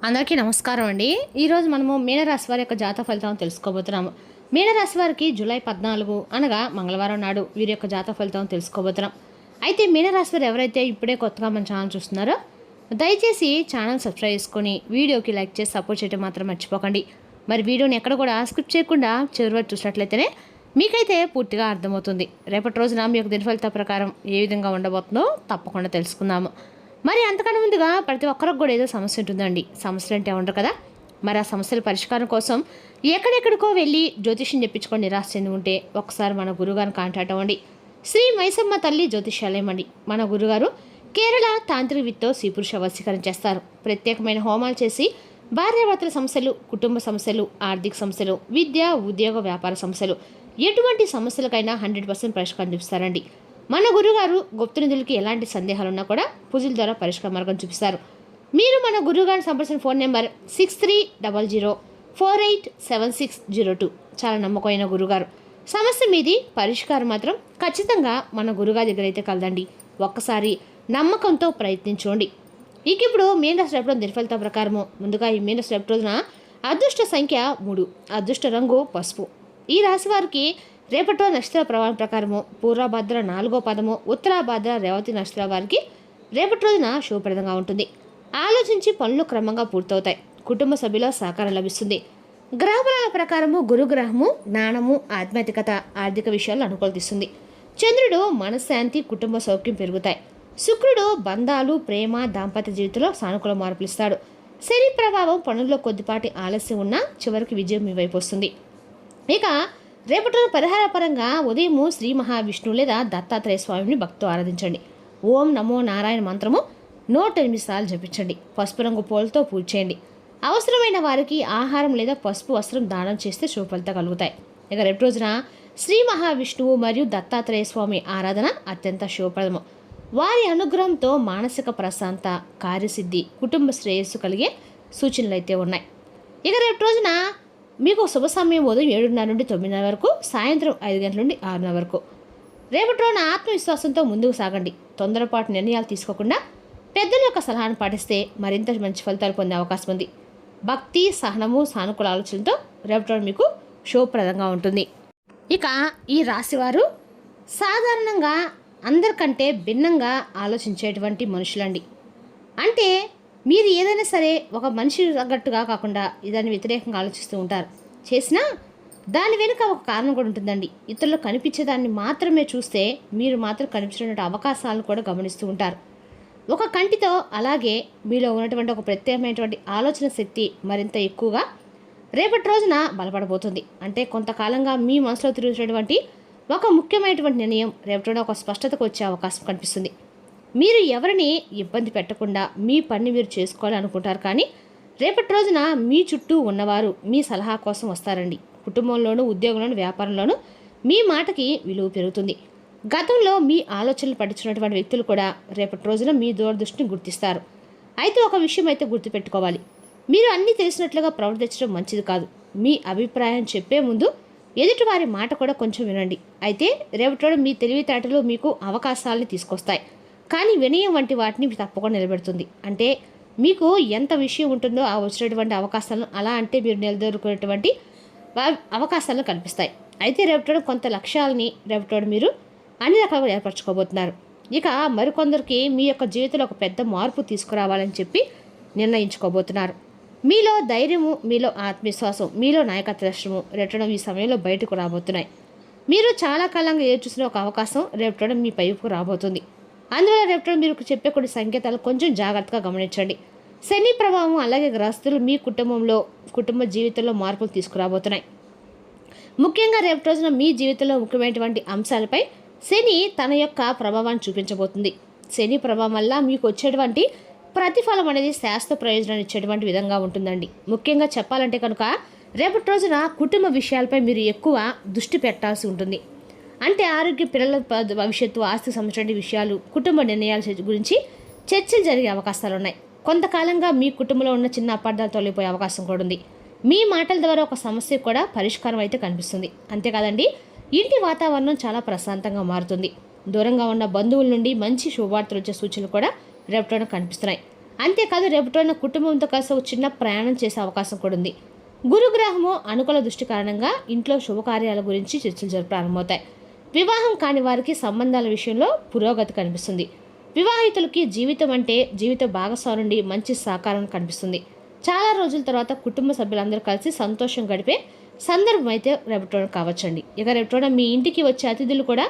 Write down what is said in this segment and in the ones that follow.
అందరికీ నమస్కారం అండి. ఈరోజు మనము మీనరాశి వారి యొక్క జాతక ఫలితాలను తెలుసుకోబోతున్నాము. మీనరాశి వారికి జూలై 14 అనగా మంగళవారం నాడు వీరి యొక్క జాతక ఫలితాలను తెలుసుకోబోతున్నాం. అయితే మీనరాశి వారు ఎవరైతే ఇప్పుడే కొత్తగా మన ఛానల్ చూస్తున్నారో దయచేసి ఛానల్ సబ్స్క్రైబ్ చేసుకొని వీడియోకి లైక్ చేసి సపోర్ట్ చేయడం మాత్రం మర్చిపోకండి. మరి వీడియోని ఎక్కడ కూడా స్కిప్ చేయకుండా చివరి వరకు చూసినట్లయితేనే మీకైతే పూర్తిగా అర్థమవుతుంది. రేపటి రోజున మీ యొక్క దిన ఫలితాల ప్రకారం ఏ విధంగా ఉండబోతుందో తప్పకుండా తెలుసుకుందాము. మరి అంతకన్నా ముందుగా ప్రతి ఒక్కరికి కూడా ఏదో సమస్య ఉంటుందండి. సమస్యలు అంటే ఉండరు కదా. మరి ఆ సమస్యల పరిష్కారం కోసం ఎక్కడెక్కడికో వెళ్ళి జ్యోతిష్యం చెప్పించుకొని నిరాశ చెంది ఉంటే ఒకసారి మన గురుగారిని కాంటాక్ట్ అవ్వండి. శ్రీ మైసమ్మ తల్లి జ్యోతిష్యాలయం అండి. మన గురుగారు కేరళ తాంత్రిక విత్తో స్త్రీపురుష వశీకరణ చేస్తారు. ప్రత్యేకమైన హోమాలు చేసి భార్యాభర్తల సమస్యలు, కుటుంబ సమస్యలు, ఆర్థిక సమస్యలు, విద్య, ఉద్యోగ, వ్యాపార సమస్యలు, ఎటువంటి సమస్యలకైనా 100% పరిష్కారం చూపిస్తారండి. మన గురుగారు గుప్త నిధులకి ఎలాంటి సందేహాలున్నా కూడా పూజల ద్వారా పరిష్కార మార్గం చూపిస్తారు. మీరు మన గురుగారిని సంప్రదించిన ఫోన్ నెంబర్ 6300487602. చాలా నమ్మకమైన గురుగారు. సమస్య మీది, పరిష్కారం మాత్రం ఖచ్చితంగా మన గురుగారి దగ్గర అయితే కలదండి. ఒక్కసారి నమ్మకంతో ప్రయత్నించండి. ఇప్పుడు మీనరాశి రేపటి దిన ఫలితాల ప్రకారము ముందుగా ఈ మీనరాశి రేపటి రోజున అదృష్ట సంఖ్య 3, అదృష్ట రంగు పసుపు. ఈ రాశి వారికి రేపటి నక్షత్ర ప్రభావం ప్రకారము పూర్వభద్ర 4వ పదము, ఉత్తరాభద్ర రేవతి నక్షత్ర వారికి రేపటి రోజున శుభప్రదంగా ఉంటుంది. ఆలోచించి పనులు క్రమంగా పూర్తవుతాయి. కుటుంబ సభ్యుల సహకారం లభిస్తుంది. గ్రహబలాల ప్రకారము గురుగ్రహము జ్ఞానము, ఆధ్యాత్మికత, ఆర్థిక విషయాలు అనుకూలతిస్తుంది. చంద్రుడు మనశ్శాంతి, కుటుంబ సౌఖ్యం పెరుగుతాయి. శుక్రుడు బంధాలు, ప్రేమ, దాంపత్య జీవితంలో సానుకూల మార్పులు ఇస్తాడు. శని ప్రభావం పనుల్లో కొద్దిపాటి ఆలస్యం ఉన్నా చివరికి విజయం మీ వైపు వస్తుంది. ఇక రేపటి రోజు పరిహార పరంగా ఉదయం శ్రీ మహావిష్ణువు లేదా దత్తాత్రేయ స్వామిని భక్తితో ఆరాధించండి. ఓం నమో నారాయణ మంత్రము 108 సార్లు జపించండి. పసుపు రంగు పూలతో పూజ చేయండి. అవసరమైన వారికి ఆహారం లేదా పసుపు వస్త్రం దానం చేస్తే శుభఫలితాలు కలుగుతాయి. ఇక రేపు రోజున శ్రీ మహావిష్ణువు మరియు దత్తాత్రేయ స్వామి ఆరాధన అత్యంత శుభప్రదము. వారి అనుగ్రహంతో మానసిక ప్రశాంత, కార్యసిద్ధి, కుటుంబ శ్రేయస్సు కలిగే సూచనలు అయితే ఉన్నాయి. ఇక రేపు రోజున మీకు శుభ సమయం ఉదయం 7:30 నుండి 9:00 వరకు, సాయంత్రం 5 గంటల నుండి 6:00 వరకు. రేపటి రోజున ఆత్మవిశ్వాసంతో ముందుకు సాగండి. తొందరపాటు నిర్ణయాలు తీసుకోకుండా పెద్దల యొక్క సలహాను పాటిస్తే మరింత మంచి ఫలితాలు పొందే అవకాశం ఉంది. భక్తి, సహనము, సానుకూల ఆలోచనలతో రేపటి రోజు మీకు శుభప్రదంగా ఉంటుంది. ఇక ఈ రాశివారు సాధారణంగా అందరికంటే భిన్నంగా ఆలోచించేటువంటి మనుషులండి. అంటే మీరు ఏదైనా సరే ఒక మనిషి తగ్గట్టుగా కాకుండా దాన్ని వ్యతిరేకంగా ఆలోచిస్తూ ఉంటారు. చేసినా దాని వెనుక ఒక కారణం కూడా ఉంటుందండి. ఇతరులు కనిపించేదాన్ని మాత్రమే చూస్తే మీరు మాత్రం కనిపించినటువంటి అవకాశాలను కూడా గమనిస్తూ ఉంటారు. ఒక కంటితో అలాగే మీలో ఉన్నటువంటి ఒక ప్రత్యేకమైనటువంటి ఆలోచన శక్తి మరింత ఎక్కువగా రేపటి రోజున బలపడబోతుంది. అంటే కొంతకాలంగా మీ మనసులో తిరుగుతున్నటువంటి ఒక ముఖ్యమైనటువంటి నిర్ణయం రేపటి ఒక స్పష్టతకు వచ్చే అవకాశం కనిపిస్తుంది. మీరు ఎవరిని ఇబ్బంది పెట్టకుండా మీ పని మీరు చేసుకోవాలనుకుంటారు. కానీ రేపటి రోజున మీ చుట్టూ ఉన్నవారు మీ సలహా కోసం వస్తారండి. కుటుంబంలోనూ, ఉద్యోగంలోనూ, వ్యాపారంలోనూ మీ మాటకి విలువ పెరుగుతుంది. గతంలో మీ ఆలోచనలు పట్టించున్నటువంటి వ్యక్తులు కూడా రేపటి రోజున మీ దూరదృష్టిని గుర్తిస్తారు. అయితే ఒక విషయం అయితే గుర్తుపెట్టుకోవాలి. మీరు అన్నీ తెలిసినట్లుగా ప్రవర్తించడం మంచిది కాదు. మీ అభిప్రాయం చెప్పే ముందు ఎదుటి వారి మాట కూడా కొంచెం వినండి. అయితే రేపటి రోజు మీ తెలివితేటలు మీకు అవకాశాలని తీసుకొస్తాయి. కానీ వినయం వంటి వాటిని తప్పకుండా నిలబెడుతుంది. అంటే మీకు ఎంత విషయం ఉంటుందో ఆ వచ్చినటువంటి అవకాశాలను అలా అంటే మీరు నిలదొరుకునేటువంటి అవకాశాలను కనిపిస్తాయి. అయితే రేపటి కొంత లక్ష్యాలని రేపటి మీరు అన్ని రకాలుగా ఏర్పరచుకోబోతున్నారు. ఇక మరికొందరికి మీ యొక్క జీవితంలో ఒక పెద్ద మార్పు తీసుకురావాలని చెప్పి నిర్ణయించుకోబోతున్నారు. మీలో ధైర్యము, మీలో ఆత్మవిశ్వాసం, మీలో నాయకత్వ లక్షణము రేపటి ఈ సమయంలో బయటకు రాబోతున్నాయి. మీరు చాలా కాలంగా చూసిన ఒక అవకాశం రేపటి మీ పైపు రాబోతుంది. అందువల్ల రేపటి మీరు చెప్పే కొన్ని సంకేతాలు కొంచెం జాగ్రత్తగా గమనించండి. శని ప్రభావం అలాగే గ్రస్తులు మీ కుటుంబ జీవితంలో మార్పులు తీసుకురాబోతున్నాయి. ముఖ్యంగా రేపటి రోజున మీ జీవితంలో ముఖ్యమైనటువంటి అంశాలపై శని తన యొక్క ప్రభావాన్ని చూపించబోతుంది. శని ప్రభావం వల్ల మీకు వచ్చేటువంటి ప్రతిఫలం అనేది శాస్త్ర ప్రయోజనాన్ని ఇచ్చేటువంటి విధంగా ఉంటుందండి. ముఖ్యంగా చెప్పాలంటే కనుక రేపటి రోజున కుటుంబ విషయాలపై మీరు ఎక్కువ దృష్టి పెట్టాల్సి ఉంటుంది. అంటే ఆరోగ్య, పిల్లల భవిష్యత్తు, ఆస్తికి సంబంధించిన విషయాలు, కుటుంబ నిర్ణయాల గురించి చర్చలు జరిగే అవకాశాలు ఉన్నాయి. కొంతకాలంగా మీ కుటుంబంలో ఉన్న చిన్న అపార్థాలు తొలగిపోయే అవకాశం కూడా ఉంది. మీ మాటల ద్వారా ఒక సమస్య కూడా పరిష్కారం అయితే కనిపిస్తుంది. అంతేకాదండి, ఇంటి వాతావరణం చాలా ప్రశాంతంగా మారుతుంది. దూరంగా ఉన్న బంధువుల నుండి మంచి శుభవార్తలు వచ్చే సూచనలు కూడా రేపటిలో కనిపిస్తున్నాయి. అంతేకాదు రేపటి రోజున కుటుంబంతో కలిసి ఒక చిన్న ప్రయాణం చేసే అవకాశం కూడా ఉంది. గురుగ్రహము అనుకూల దృష్టి కారణంగా ఇంట్లో శుభకార్యాల గురించి చర్చలు ప్రారంభమవుతాయి. వివాహం కాని వారికి సంబంధాల విషయంలో పురోగతి కనిపిస్తుంది. వివాహితులకి జీవితం అంటే జీవిత భాగస్వామి నుండి మంచి సహకారం కనిపిస్తుంది. చాలా రోజుల తర్వాత కుటుంబ సభ్యులందరూ కలిసి సంతోషం గడిపే సందర్భం అయితే రేపటి కావచ్చండి. ఇక రేపటి మీ ఇంటికి వచ్చే అతిథులు కూడా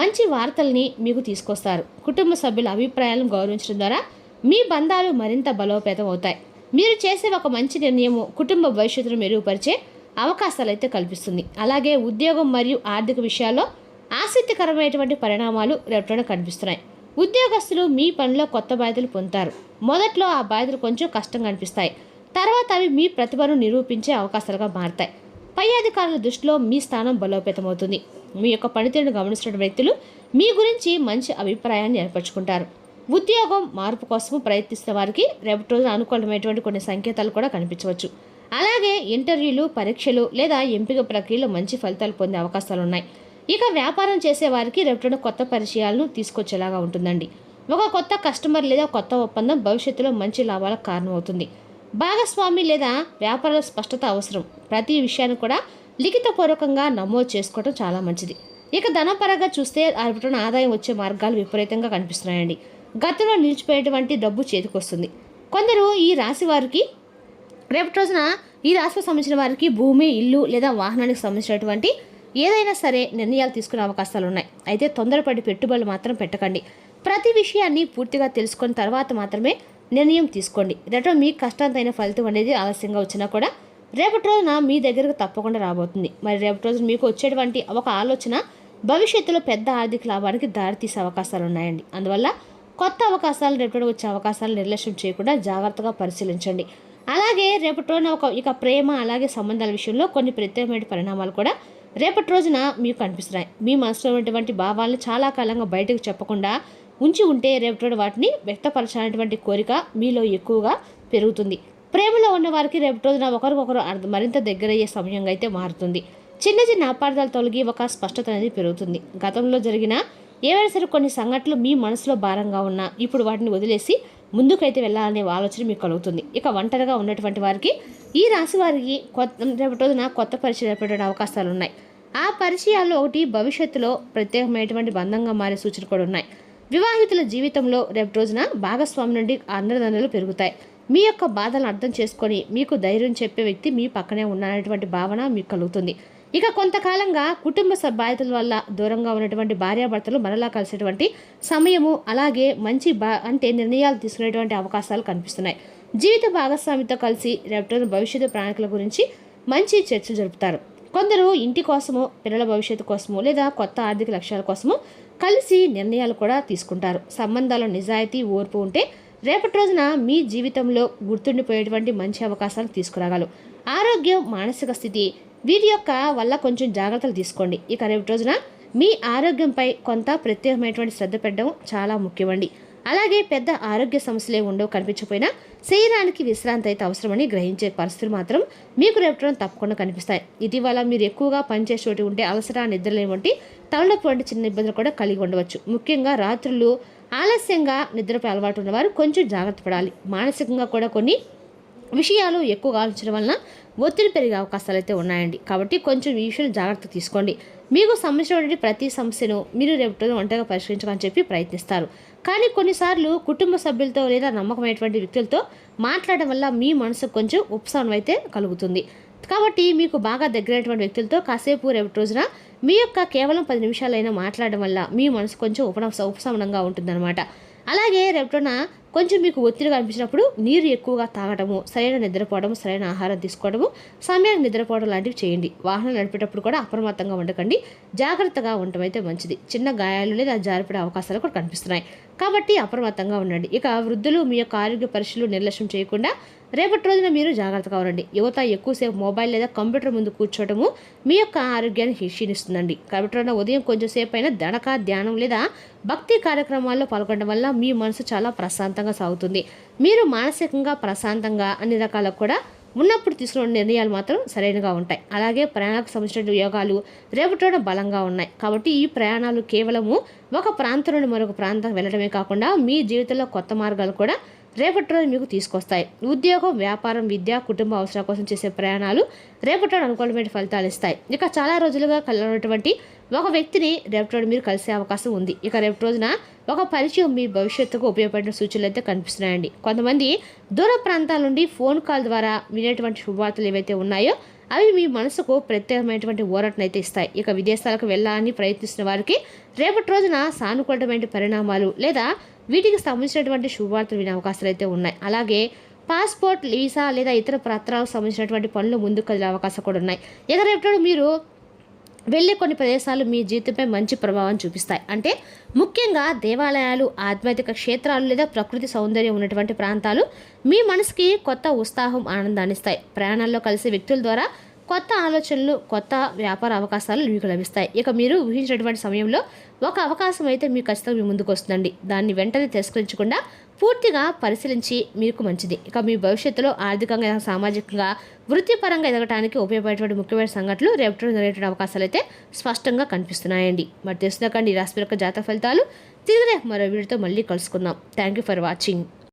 మంచి వార్తల్ని మీకు తీసుకొస్తారు. కుటుంబ సభ్యుల అభిప్రాయాలను గౌరవించడం ద్వారా మీ బంధాలు మరింత బలోపేతం అవుతాయి. మీరు చేసే ఒక మంచి నిర్ణయము కుటుంబ భవిష్యత్తును మెరుగుపరిచే అవకాశాలు అయితే కల్పిస్తుంది. అలాగే ఉద్యోగం మరియు ఆర్థిక విషయాల్లో ఆసక్తికరమైనటువంటి పరిణామాలు రేపటి కనిపిస్తున్నాయి. ఉద్యోగస్తులు మీ పనిలో కొత్త బాధ్యతలు పొందుతారు. మొదట్లో ఆ బాధ్యతలు కొంచెం కష్టంగా అనిపిస్తాయి. తర్వాత అవి మీ ప్రతిభను నిరూపించే అవకాశాలుగా మారతాయి. పై అధికారుల దృష్టిలో మీ స్థానం బలోపేతమవుతుంది. మీ యొక్క పనితీరును గమనిస్తున్న వ్యక్తులు మీ గురించి మంచి అభిప్రాయాన్ని ఏర్పరచుకుంటారు. ఉద్యోగం మార్పు కోసం ప్రయత్నిస్తున్న వారికి రేపటి రోజున అనుకూలమైనటువంటి కొన్ని సంకేతాలు కూడా కనిపించవచ్చు. అలాగే ఇంటర్వ్యూలు, పరీక్షలు లేదా ఎంపిక ప్రక్రియలో మంచి ఫలితాలు పొందే అవకాశాలు ఉన్నాయి. ఇక వ్యాపారం చేసే వారికి రేపటి కొత్త పరిచయాలను తీసుకొచ్చేలాగా ఉంటుందండి. ఒక కొత్త కస్టమర్ లేదా కొత్త ఒప్పందం భవిష్యత్తులో మంచి లాభాలకు కారణమవుతుంది. భాగస్వామి లేదా వ్యాపార స్పష్టత అవసరం. ప్రతి విషయాన్ని కూడా లిఖితపూర్వకంగా నమోదు చేసుకోవడం చాలా మంచిది. ఇక ధనపరంగా చూస్తే రేపటి ఆదాయం వచ్చే మార్గాలు విపరీతంగా కనిపిస్తున్నాయండి. గతంలో నిలిచిపోయేటువంటి డబ్బు చేతికొస్తుంది. కొందరు ఈ రాశి వారికి రేపటి రోజున ఈ రాశికి సంబంధించిన వారికి భూమి, ఇల్లు లేదా వాహనానికి సంబంధించినటువంటి ఏదైనా సరే నిర్ణయాలు తీసుకునే అవకాశాలు ఉన్నాయి. అయితే తొందరపడి పెట్టుబడులు మాత్రం పెట్టకండి. ప్రతి విషయాన్ని పూర్తిగా తెలుసుకున్న తర్వాత మాత్రమే నిర్ణయం తీసుకోండి. రేపటి మీ కష్టాంతైన ఫలితం అనేది ఆలస్యంగా వచ్చినా కూడా రేపటి రోజున మీ దగ్గరకు తప్పకుండా రాబోతుంది. మరి రేపటి రోజున మీకు వచ్చేటువంటి ఒక ఆలోచన భవిష్యత్తులో పెద్ద ఆర్థిక లాభానికి దారితీసే అవకాశాలు ఉన్నాయండి. అందువల్ల కొత్త అవకాశాలు రేపటి వచ్చే అవకాశాలు నిర్లక్ష్యం చేయకుండా జాగ్రత్తగా పరిశీలించండి. అలాగే రేపటి రోజున ఇక ప్రేమ అలాగే సంబంధాల విషయంలో కొన్ని ప్రత్యేకమైన పరిణామాలు కూడా రేపటి రోజున మీకు కనిపిస్తున్నాయి. మీ మనసులో ఉన్నటువంటి భావాలను చాలా కాలంగా బయటకు చెప్పకుండా ఉంచి ఉంటే రేపటి వాటిని వ్యక్తపరచాలనేటువంటి కోరిక మీలో ఎక్కువగా పెరుగుతుంది. ప్రేమలో ఉన్న వారికి రేపటి రోజున ఒకరికొకరు మరింత దగ్గరయ్యే సమయంగా అయితే మారుతుంది. చిన్న చిన్న అపార్థాలు తొలగి ఒక స్పష్టత అనేది పెరుగుతుంది. గతంలో జరిగిన ఏవైనా సరే కొన్ని సంఘటనలు మీ మనసులో భారంగా ఉన్నా ఇప్పుడు వాటిని వదిలేసి ముందుకైతే వెళ్ళాలనే ఆలోచన మీకు కలుగుతుంది. ఇక ఒంటరిగా ఉన్నటువంటి వారికి ఈ రాశి వారికి రేపటి రోజున కొత్త పరిచయం ఏర్పడే అవకాశాలు ఉన్నాయి. ఆ పరిచయాల్లో ఒకటి భవిష్యత్తులో ప్రత్యేకమైనటువంటి బంధంగా మారే సూచనలు కూడా ఉన్నాయి. వివాహితుల జీవితంలో రేపటి రోజున భాగస్వామి నుండి అండదండలు పెరుగుతాయి. మీ యొక్క బాధలను అర్థం చేసుకొని మీకు ధైర్యం చెప్పే వ్యక్తి మీ పక్కనే ఉన్నటువంటి భావన మీకు కలుగుతుంది. ఇక కొంతకాలంగా కుటుంబ బాధ్యతల వల్ల దూరంగా ఉన్నటువంటి భార్యాభర్తలు మరలా కలిసేటువంటి సమయము, అలాగే మంచి అంటే నిర్ణయాలు తీసుకునేటువంటి అవకాశాలు కనిపిస్తున్నాయి. జీవిత భాగస్వామితో కలిసి రేపటి భవిష్యత్తు ప్రణాళికల గురించి మంచి చర్చలు జరుపుతారు. కొందరు ఇంటి కోసము, పిల్లల భవిష్యత్తు కోసము లేదా కొత్త ఆర్థిక లక్ష్యాల కోసము కలిసి నిర్ణయాలు కూడా తీసుకుంటారు. సంబంధాల్లో నిజాయితీ, ఓర్పు ఉంటే రేపటి రోజున మీ జీవితంలో గుర్తుండిపోయేటువంటి మంచి అవకాశాలు తీసుకురాగలరు. ఆరోగ్యం, మానసిక స్థితి వీరి యొక్క వల్ల కొంచెం జాగ్రత్తలు తీసుకోండి. ఇక రేపటి రోజున మీ ఆరోగ్యంపై కొంత ప్రత్యేకమైనటువంటి శ్రద్ధ పెట్టడం చాలా ముఖ్యమండి. అలాగే పెద్ద ఆరోగ్య సమస్యలే ఉండవు కనిపించకపోయినా శరీరానికి విశ్రాంతి అయితే అవసరమని గ్రహించే పరిస్థితులు మాత్రం మీకు రేపటి తప్పకుండా కనిపిస్తాయి. ఇటీవల మీరు ఎక్కువగా పనిచేసే చోటు ఉంటే అలసట, నిద్రలేని వంటి తలనొప్పి వంటి చిన్న ఇబ్బందులు కూడా కలిగి ఉండవచ్చు. ముఖ్యంగా రాత్రులు ఆలస్యంగా నిద్రపై అలవాటు ఉన్నవారు కొంచెం జాగ్రత్త పడాలి. మానసికంగా కూడా కొన్ని విషయాలు ఎక్కువగా ఆలోచించడం వలన ఒత్తిడి పెరిగే అవకాశాలు అయితే ఉన్నాయండి. కాబట్టి కొంచెం ఈ విషయం జాగ్రత్త తీసుకోండి. మీకు సంబంధించినటువంటి ప్రతి సమస్యను మీరు రేపటి ఒంటరిగా పరిష్కరించాలని చెప్పి ప్రయత్నిస్తారు. కానీ కొన్నిసార్లు కుటుంబ సభ్యులతో లేదా నమ్మకమైనటువంటి వ్యక్తులతో మాట్లాడడం వల్ల మీ మనసుకు కొంచెం ఉపశమనం అయితే కలుగుతుంది. కాబట్టి మీకు బాగా దగ్గరైనటువంటి వ్యక్తులతో కాసేపు రేపటి రోజున మీ యొక్క కేవలం 10 నిమిషాలైనా మాట్లాడడం వల్ల మీ మనసు కొంచెం ఉపశమనంగా ఉంటుందన్నమాట. అలాగే రేపటిన కొంచెం మీకు ఒత్తిడిగా అనిపించినప్పుడు నీరు ఎక్కువగా తాగడము, సరైన నిద్రపోవడము, సరైన ఆహారం తీసుకోవడము, సమయానికి నిద్రపోవడం లాంటివి చేయండి. వాహనం నడిపేటప్పుడు కూడా అప్రమత్తంగా ఉండకండి. జాగ్రత్తగా ఉండటం అయితే మంచిది. చిన్న గాయాలు లేదా జారిపడే అవకాశాలు కూడా కనిపిస్తున్నాయి. కాబట్టి అప్రమత్తంగా ఉండండి. ఇక వృద్ధులు మీ యొక్క ఆరోగ్య పరీక్షలు నిర్లక్ష్యం చేయకుండా రేపటి రోజున మీరు జాగ్రత్తగా ఉండండి. యువత ఎక్కువసేపు మొబైల్ లేదా కంప్యూటర్ ముందు కూర్చోవడము మీ యొక్క ఆరోగ్యాన్ని క్షీణిస్తుందండి. కాబట్టి ఉదయం కొంచెం సేపు అయినా ధ్యానం లేదా భక్తి కార్యక్రమాల్లో పాల్గొనడం వల్ల మీ మనసు చాలా ప్రశాంతంగా సాగుతుంది. మీరు మానసికంగా ప్రశాంతంగా అన్ని రకాలకు కూడా ఉన్నప్పుడు తీసుకున్న నిర్ణయాలు మాత్రం సరైనగా ఉంటాయి. అలాగే ప్రయాణాలకు సంబంధించిన యోగాలు రేపటి బలంగా ఉన్నాయి. కాబట్టి ఈ ప్రయాణాలు కేవలము ఒక ప్రాంతం నుండి మరొక ప్రాంతం వెళ్ళడమే కాకుండా మీ జీవితంలో కొత్త మార్గాలు కూడా రేపటి రోజు మీకు తీసుకొస్తాయి. ఉద్యోగం, వ్యాపారం, విద్య, కుటుంబ అవసరాల కోసం చేసే ప్రయాణాలు రేపటి రోజు అనుకూలమైన ఫలితాలు ఇస్తాయి. ఇక చాలా రోజులుగా కలవనటువంటి ఒక వ్యక్తిని రేపటి రోజు మీరు కలిసే అవకాశం ఉంది. ఇక రేపటి రోజున ఒక పరిచయం మీ భవిష్యత్తుకు ఉపయోగపడిన సూచనలు అయితే కనిపిస్తున్నాయండి. కొంతమంది దూర ప్రాంతాల నుండి ఫోన్ కాల్ ద్వారా వినేటువంటి శుభవార్తలు ఏవైతే ఉన్నాయో అవి మీ మనసుకు ప్రత్యేకమైనటువంటి ఊరటనైతే ఇస్తాయి. ఇక విదేశాలకు వెళ్ళాలని ప్రయత్నిస్తున్న వారికి రేపటి రోజున సానుకూలమైన పరిణామాలు లేదా వీటికి సంబంధించినటువంటి శుభవార్తలు వినే అవకాశాలు అయితే ఉన్నాయి. అలాగే పాస్పోర్ట్, వీసా లేదా ఇతర పత్రాలకు సంబంధించినటువంటి పనులు ముందుకు కదిలే అవకాశాలు కూడా ఉన్నాయి. ఇక రేపటి మీరు వెళ్ళే కొన్ని ప్రదేశాలు మీ జీవితంపై మంచి ప్రభావం చూపిస్తాయి. అంటే ముఖ్యంగా దేవాలయాలు, ఆధ్యాత్మిక క్షేత్రాలు లేదా ప్రకృతి సౌందర్యం ఉన్నటువంటి ప్రాంతాలు మీ మనసుకి కొత్త ఉత్సాహం, ఆనందాన్ని ఇస్తాయి. ప్రయాణాల్లో కలిసే వ్యక్తుల ద్వారా కొత్త ఆలోచనలు, కొత్త వ్యాపార అవకాశాలు మీకు లభిస్తాయి. ఇక మీరు ఊహించినటువంటి సమయంలో ఒక అవకాశం అయితే మీకు ఖచ్చితంగా మీ ముందుకు వస్తుందండి. దాన్ని వెంటనే తిరస్కరించకుండా పూర్తిగా పరిశీలించి మీకు మంచిది. ఇక మీ భవిష్యత్తులో ఆర్థికంగా, సామాజికంగా, వృత్తిపరంగా ఎదగడానికి ఉపయోగపడేటువంటి ముఖ్యమైన సంఘటనలు రేపటి జరిగే అవకాశాలు అయితే స్పష్టంగా కనిపిస్తున్నాయండి. మరి తెలుసుకుందాకండి ఈ రాశి యొక్క జాతక ఫలితాలు. తిరిగి మరో వీడియోతో మళ్ళీ కలుసుకుందాం. Thank you for watching.